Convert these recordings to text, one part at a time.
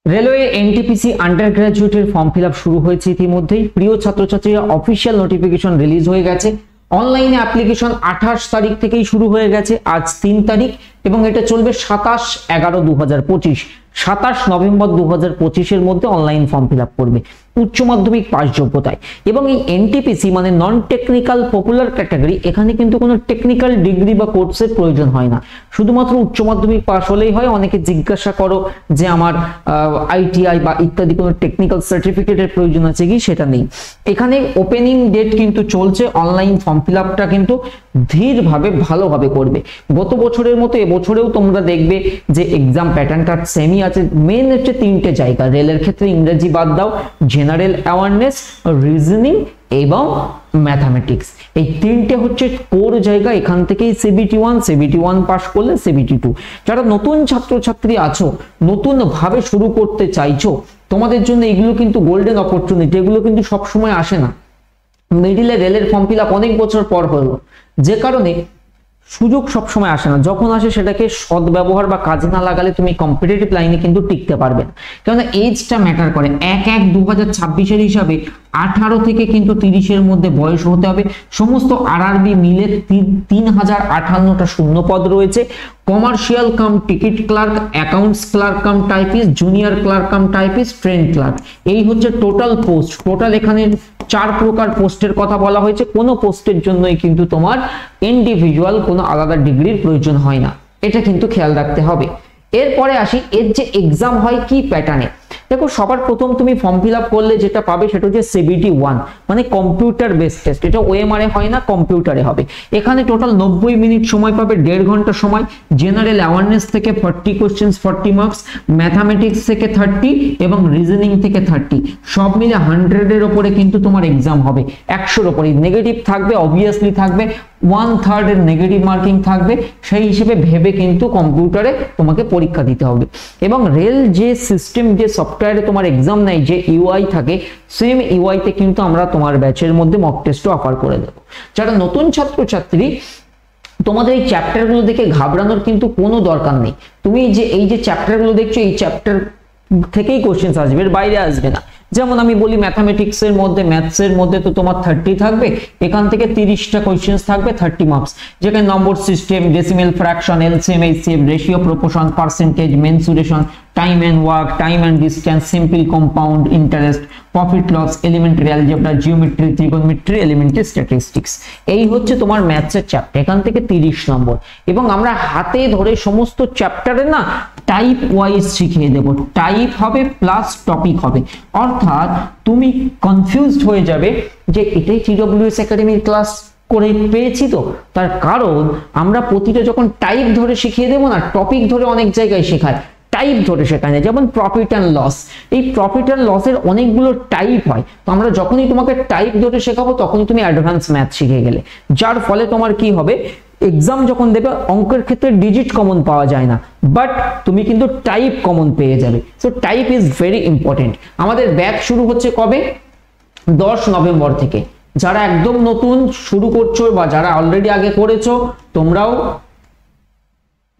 Railway NTPC under গ্রাজুয়েটের form fill up শুরু হয়েছে ইতিমধ্যেই। প্রিয় ছাত্রছাত্রীরা, অফিসিয়াল নোটিফিকেশন রিলিজ হয়ে গেছে। অনলাইনে অ্যাপ্লিকেশন 28 তারিখ থেকেই শুরু হয়ে গেছে, আজ 3 তারিখ, এবং এটা চলবে 27/11/2025। 27 নভেম্বর 2025-এর মধ্যে অনলাইন ফর্ম ফিল আপ করবে উচ্চ মাধ্যমিক পাস যোগ্যতায়। এবং এই এনটিপিসি মানে নন টেকনিক্যাল পপুলার ক্যাটাগরি, এখানে কিন্তু কোনো টেকনিক্যাল ডিগ্রি বা কোর্সের প্রয়োজন হয় না, শুধুমাত্র উচ্চ মাধ্যমিক পাস হলেই হয়। অনেকে জিজ্ঞাসা করো যে আমার আইটিআই বা ইত্যাদি কোনো টেকনিক্যাল সার্টিফিকেটের প্রয়োজন আছে কি, সেটা নেই। এখানে ওপেনিং ডেট কিন্তু চলছে, অনলাইন ফর্ম ফিল আপটা কিন্তু ধীরভাবে ভালোভাবে করবে। গত বছরের মতো এবছরেও তোমরা দেখবে যে এক্সাম প্যাটার্নটা সেমই আছে। মেন হচ্ছে 3টে জায়গা, রেলের ক্ষেত্রে ইংরেজি বাদ দাও, জেনারেল অ্যাওয়ারনেস, রিজনিং এবং ম্যাথামেটিক্স, এই 3টে হচ্ছে কোর জায়গা। এখান থেকেই CBT1 পাস করলে CBT2। যারা নতুন ছাত্রছাত্রী আছো, নতুন ভাবে শুরু করতে চাইছো, তোমাদের জন্য এগুলো কিন্তু গোল্ডেন অপরচুনিটি। এগুলো কিন্তু সবসময় আসে না। মিডিলে রেলের ফর্ম ফিল আপ অনেক বছর পর হলো, যে কারণে সুযোগ সবসময় আসে না। যখন আসে সেটাকে সদ্ব্যবহার বা কাজে না লাগালে তুমি কম্পিটিটিভ লাইনে কিন্তু টিকতে পারবে না। কেননা এজটা ম্যাটার করে। 1/1/2026-এর হিসাবে 18 থেকে কিন্তু 30-এর মধ্যে বয়স হতে হবে। সমস্ত আরআরবি মিলে 3058টা শূন্যপদ রয়েছে। Commercial cum ticket clerk, accounts clerk cum typist, junior clerk cum typist, train clerk, এই হচ্ছে টোটাল পোস্ট। টোটাল এখানে 4 প্রকার পোস্টের কথা বলা হয়েছে। কোনো পোস্টের জন্যই কিন্তু তোমার ইন্ডিভিজুয়াল কোনো আলাদা ডিগ্রির প্রয়োজন হয় না, এটা কিন্তু খেয়াল রাখতে হবে। এরপরে আসি, এর যে এক্সাম হয় কি প্যাটার্নে। দেখো, সবার প্রথম তুমি ফর্ম ফিল আপ করলে যেটা পাবে সেটা হচ্ছে CBT1 মানে কম্পিউটার বেস টেস্ট। এটা ওএমআর এ হয় না, কম্পিউটারে হবে। এখানে টোটাল 90 মিনিট সময় পাবে, 1.5 ঘন্টা সময়। জেনারেল অ্যাওয়ারনেস থেকে 40 কোশ্চেন্স, 40 মার্কস, ম্যাথামেটিক্স থেকে 30 এবং রিজনিং থেকে 30, সব মিলে 100-এর উপরে কিন্তু তোমার এক্সাম হবে। 100-এর উপরে নেগেটিভ থাকবে, অবভিয়াসলি থাকবে, 1/3 এর নেগেটিভ মার্কিং থাকবে। সেই হিসেবে ভেবে কিন্তু কম্পিউটারে তোমাকে পরীক্ষা দিতে হবে। এবং রেল যে সিস্টেম, যে সফটওয়্যারে তোমার এক্সাম নেয়, যে ইউআই থাকে, সেম ইউআইতে কিন্তু আমরা তোমার ব্যাচের মধ্যে মক টেস্টও অফার করে দেবো। যারা নতুন ছাত্রছাত্রী, তোমাদের এই চ্যাপ্টারগুলো দেখে ঘাবড়ানোর কিন্তু কোনো দরকার নেই। তুমি যে এই যে চ্যাপ্টারগুলো দেখছো, এই চ্যাপ্টার থেকেই কোশ্চেন আসবে, এর বাইরে আসবে না। যেমন আমি বলি, ম্যাথামেটিক্সের মধ্যে, ম্যাথসের মধ্যে তো তোমার 30 থাকবে, এখান থেকে 30টা কোশ্চেন্স থাকবে, 30 মার্কস, যেখানে number system, decimal fraction, LCM, HCF, ratio, proportion, percentage, mensuration, time and work, time and distance, simple compound interest, profit loss, elementary algebra, geometry, trigonometry, elementary statistics, এই হচ্ছে তোমার ম্যাথসের চ্যাপ্টার। এখান থেকে 30 নম্বর। এবং আমরা হাতে ধরে সমস্ত চ্যাপ্টারে না টাইপ ওয়াইজ শিখিয়ে দেব। টাইপ হবে প্লাস টপিক হবে, অর্থাৎ তুমি কনফিউজড হয়ে যাবে যে এটাই TWS একাডেমির ক্লাস করে পেয়েছি। তো তার কারণ আমরা প্রতিটা যখন টাইপ ধরে শিখিয়ে দেবো না, টপিক ধরে অনেক জায়গায় শেখায়, টাইপ ধরে শেখায় না। যেমন প্রফিট অ্যান্ড লস, এই প্রফিট অ্যান্ড লসের অনেকগুলো টাইপ হয়। তো আমরা যখনই তোমাকে টাইপ ধরে শেখাবো, তখনই তুমি অ্যাডভান্স ম্যাথ শিখে গেলে। যার ফলে তোমার কি হবে, এক্সাম যখন দেবে, অঙ্কের ক্ষেত্রে ডিজিট কমন পাওয়া যায় না, বাট তুমি কিন্তু টাইপ কমন পেয়ে যাবে। So type is very important. আমাদের ব্যাচ শুরু হচ্ছে কবে? 10 নভেম্বর থেকে। যারা একদম নতুন শুরু করছো বা যারা অলরেডি আগে করেছো, তোমরাও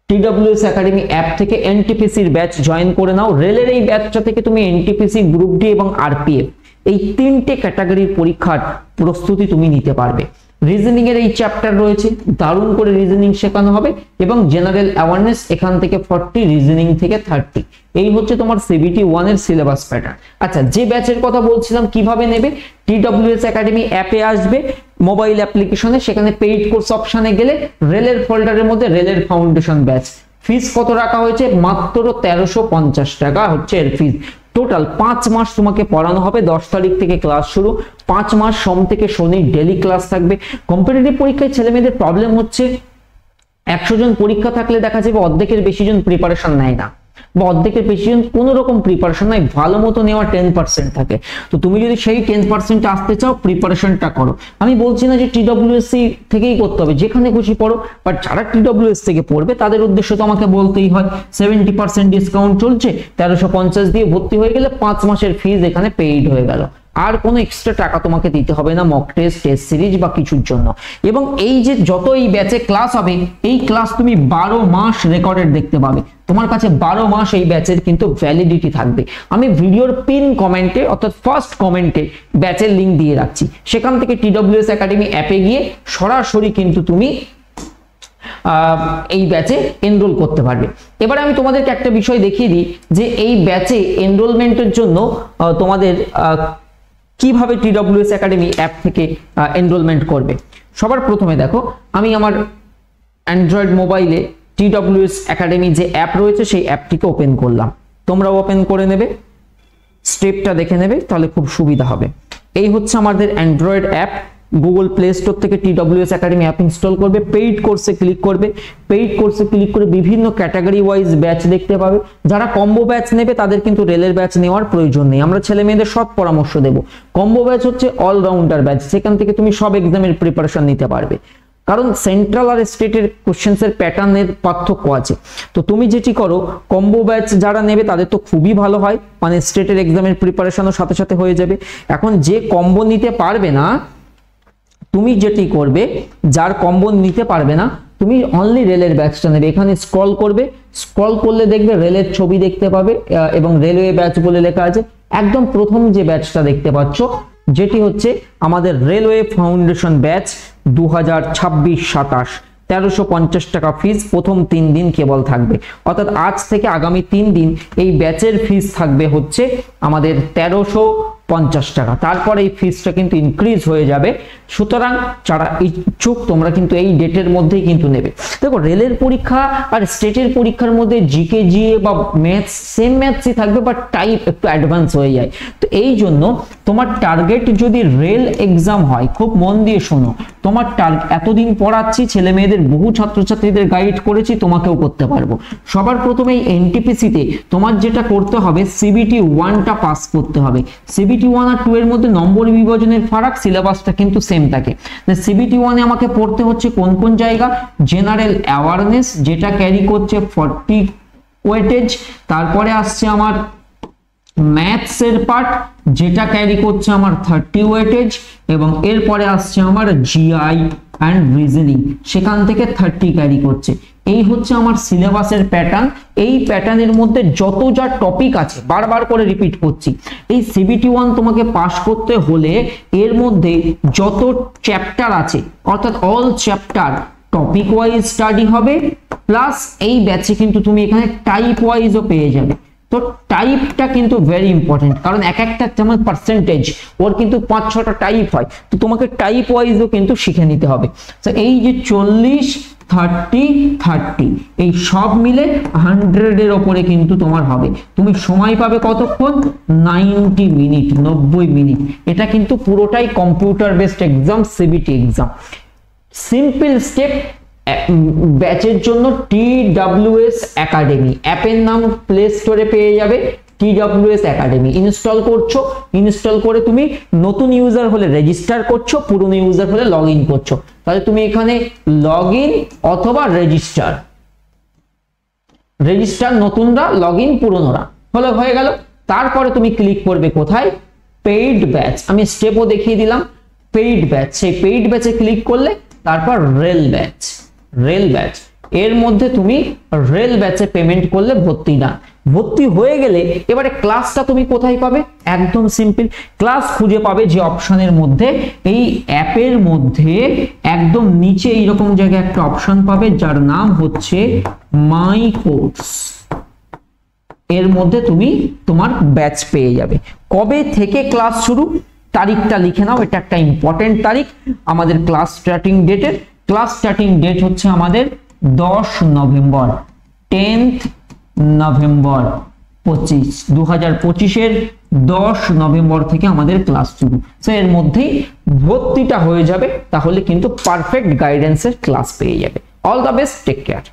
TWS একাডেমি অ্যাপ থেকে এনটিপিসির ব্যাচ জয়েন করে নাও। রেলের এই ব্যাচটা থেকে তুমি এনটিপিসি, গ্রুপ ডি এবং আরপিএফ, এই 3টে ক্যাটাগরির পরীক্ষার প্রস্তুতি তুমি নিতে পারবে। রিজনিং এর এই চ্যাপ্টার রয়েছে, দারুণ করে রিজনিং শেখানো হবে। এবং জেনারেল অ্যাওয়ারনেস এখান থেকে 40, রিজনিং থেকে 30, এই হচ্ছে তোমার CBT1 এর সিলেবাস প্যাটার্ন। আচ্ছা, যে ব্যাচের কথা বলছিলাম কিভাবে নেবে, TWS একাডেমি অ্যাপে আসবে, মোবাইল অ্যাপ্লিকেশনে, সেখানে পেইড কোর্স অপশনে গেলে রেলের ফোল্ডারের মধ্যে রেলের ফাউন্ডেশন ব্যাচ। ফিস কত রাখা হয়েছে? মাত্র 1350 টাকা হচ্ছে এর ফিস। টোটাল 5 মাস তোমাকে পড়ানো হবে। 10 তারিখ থেকে ক্লাস শুরু, 5 মাস সোম থেকে শনি ডেলি ক্লাস থাকবে। কম্পিটিটিভ পরীক্ষায় ছেলে মেয়েদের প্রবলেম হচ্ছে, 100 জন পরীক্ষা থাকলে দেখা যাবে অর্ধেকের বেশি জন প্রিপারেশন নেয় না, বা অর্ধেকের বেশি জন কোনো রকম প্রিপারেশন নাই, ভালো মতো নেওয়া 10% থাকে। তো তুমি যদি সেই 10% আসতে চাও, প্রিপারেশনটা করো। আমি বলছি না যে TWSC থেকেই করতে হবে, যেখানে খুশি পড়ো, বাট যারা TWS থেকে পড়বে তাদের উদ্দেশ্য তো আমাকে বলতেই হয়। 70% ডিসকাউন্ট চলছে, 1350 দিয়ে ভর্তি হয়ে গেলে 5 মাসের ফিজ এখানে পেইড হয়ে গেল। আর কোনো এক্সট্রা টাকা তোমাকে দিতে হবে না মক টেস্ট, টেস্ট সিরিজ বা কিছুর জন্য। এবং এই যে যত এই ব্যাচে ক্লাস হবে, এই ক্লাস তুমি 12 মাস রেকর্ডেড দেখতে পাবে। তোমার কাছে 12 মাস এই ব্যাচের কিন্তু ভ্যালিডিটি থাকবে। আমি ভিডিওর পিন কমেন্টে অর্থাৎ ফার্স্ট কমেন্টে ব্যাচের লিঙ্ক দিয়ে রাখছি, সেখান থেকে TWS একাডেমি অ্যাপে গিয়ে সরাসরি কিন্তু তুমি এই ব্যাচে এনরোল করতে পারবে। এবারে আমি তোমাদেরকে একটা বিষয় দেখিয়ে দিই যে এই ব্যাচে এনরোলমেন্টের জন্য তোমাদের কিভাবে TWS একাডেমি অ্যাপ থেকে এনরোলমেন্ট করবে। সবার প্রথমে দেখো, আমি আমার অ্যান্ড্রয়েড মোবাইলে TWS একাডেমি যে অ্যাপ রয়েছে সেই অ্যাপটিকে ওপেন করলাম। তোমরাও ওপেন করে নেবে, স্টেপটা দেখে নেবে, তাহলে খুব সুবিধা হবে। এই হচ্ছে আমাদের Android app. Google play store থেকে TWS একাডেমি অ্যাপ ইনস্টল করবে, পেইড কোর্সে ক্লিক করবে। পেইড কোর্সে ক্লিক করে বিভিন্ন ক্যাটাগরি ওয়াইজ ব্যাচ দেখতে পাবে। যারা কম্বো ব্যাচ নেবে তাদের কিন্তু রেলের ব্যাচ নেওয়ার প্রয়োজন নেই, আমরা ছেলে মেয়েদের সৎ পরামর্শ দেব। কম্বো ব্যাচ হচ্ছে অলরাউন্ডার ব্যাচ, সেখান থেকে তুমি সব এক্সামের প্রিপারেশন নিতে পারবে, কারণ সেন্ট্রাল আর স্টেটের কোশ্চেন্সের প্যাটার্নের পার্থক্য আছে। তো তুমি যেটি করো, কম্বো ব্যাচ যারা নেবে তাদের তো খুবই ভালো হয়, মানে স্টেটের এক্সামের প্রিপারেশনও সাথে সাথে হয়ে যাবে। এখন যে কম্বো নিতে পারবে না, তুমি যেটি করবে, যার কম্বো নিতে পারবে না, তুমি অনলি রেলের ব্যাচটা নেবে। এখানে স্ক্রল করবে, স্ক্রল করলে দেখবে রেলের ছবি দেখতে পাবে এবং রেলওয়ে ব্যাচ বলে লেখা আছে। একদম প্রথম যে ব্যাচটা দেখতে পাচ্ছ, যেটি হচ্ছে আমাদের রেলওয়ে ফাউন্ডেশন ব্যাচ 2026-27, 1350 টাকা ফিস, প্রথম 3 দিন কেবল থাকবে। অর্থাৎ আজ থেকে আগামী 3 দিন এই ব্যাচের ফিস থাকবে হচ্ছে আমাদের 1350 টাকা। তারপর এই ফিসটা কিন্তু ইনক্রিজ হয়ে যাবে। সুতরাং যারা ইচ্ছুক তোমরা কিন্তু এই ডেটের মধ্যেই কিন্তু নেবে। দেখো, রেলের পরীক্ষা আর স্টেটের পরীক্ষার মধ্যে জিকে জিএ বা ম্যাথস সেম ম্যাথসই থাকবে, বাট টাইপ একটু অ্যাডভান্স হয়ে যায়। তো এই জন্য তোমার টার্গেট যদি রেল এক্সাম হয়, খুব মন দিয়ে শোনো, তোমার এতদিন পড়াচ্ছি ছেলে মেয়েদের, বহু ছাত্রছাত্রীদের গাইড করেছি, তোমাকেও করতে পারবো। সবার প্রথমে এই এনটিপিসিতে তোমার যেটা করতে হবে, CBT 1টা পাস করতে হবে। CBT 1 আর 2 এর মধ্যে নম্বর বিভাজনের ফারাক, সিলেবাসটা কিন্তু সেম থাকে। CBT 1 এ আমাকে পড়তে হচ্ছে কোন কোন জায়গা, জেনারেল অ্যাওয়ারনেস যেটা ক্যারি করছে 40 ওয়েটেজ, তারপরে আসছে আমার ম্যাথস এর পার্ট যেটা ক্যারি করছে আমার 30 ওয়েটেজ, এবং এরপরে আসছে আমার জিআই অ্যান্ড রিজনিং, সেখান থেকে 30 ক্যারি করছে। এই হচ্ছে আমার সিলেবাসের প্যাটার্ন। এই প্যাটার্নের মধ্যে যত যা টপিক আছে, বারবার করে রিপিট করছি, এই CBT 1 তোমাকে পাস করতে হলে এর মধ্যে যত চ্যাপ্টার আছে, অর্থাৎ all chapter topic wise study হবে, প্লাস এই ব্যাচে কিন্তু তুমি এখানে টাইপ ওয়াইজও পেয়ে যাবে। তো টাইপটা কিন্তু ভেরি ইম্পর্টেন্ট, কারণ এক একটা যেমন পার্সেন্টেজ ওর কিন্তু 5-6টা টাইপ হয়, তো তোমাকে টাইপ ওয়াইজও কিন্তু শিখে নিতে হবে। তো এই যে 40, 30, 30 এই সব মিলে 100 এর ওপরে কিন্তু তোমার হবে। তুমি সময় পাবে কতক্ষণ? 90 মিনিট, 90 মিনিট। এটা কিন্তু পুরোটাই computer based exam, CBT exam. Simple step ব্যাচের জন্য TWS একাডেমি অ্যাপের নাম প্লে স্টোরে পেয়ে যাবে। TWS একাডেমি ইনস্টল করছো, ইনস্টল করে তুমি নতুন ইউজার হলে রেজিস্টার করছো, পুরনো ইউজার হলে লগ ইন করছো। তাহলে তুমি এখানে লগ ইন অথবা রেজিস্টার, নতুনরা, লগ ইন পুরনোরা, হয়ে গেল। তারপরে তুমি ক্লিক করবে কোথায়? Paid batch. আমি স্টেপও দেখিয়ে দিলাম। পেইড ব্যাচ, সেই পেইড ব্যাচে ক্লিক করলে তারপর রেল ব্যাচ, এর মধ্যে তুমি রেল ব্যাচে পেমেন্ট করলে ভর্তি না। ভর্তি হয়ে গেলে এবারে ক্লাসটা তুমি কোথায় পাবে? একদম সিম্পল, ক্লাস খুঁজে পাবে যে অপশনের মধ্যে, এই অ্যাপের মধ্যে একদম নিচে এইরকম জায়গায় একটা অপশন পাবে যার নাম হচ্ছে মাই কোর্স। এর মধ্যে তুমি তোমার ব্যাচ পেয়ে যাবে। কবে থেকে ক্লাস শুরু? তারিখটা লিখে নাও, এটা একটা ইম্পর্টেন্ট তারিখ আমাদের ক্লাস স্টার্টিং ডেটের। ক্লাস স্টার্টিং ডেট হচ্ছে আমাদের 10 নভেম্বর, 10th নভেম্বর 2025 10 নভেম্বর থেকে আমাদের ক্লাস শুরু। সো এর মধ্যেই ভর্তিটা হয়ে যাবে, তাহলে কিন্তু পারফেক্ট গাইডেন্সের ক্লাস পেয়ে যাবে। All the best, take care.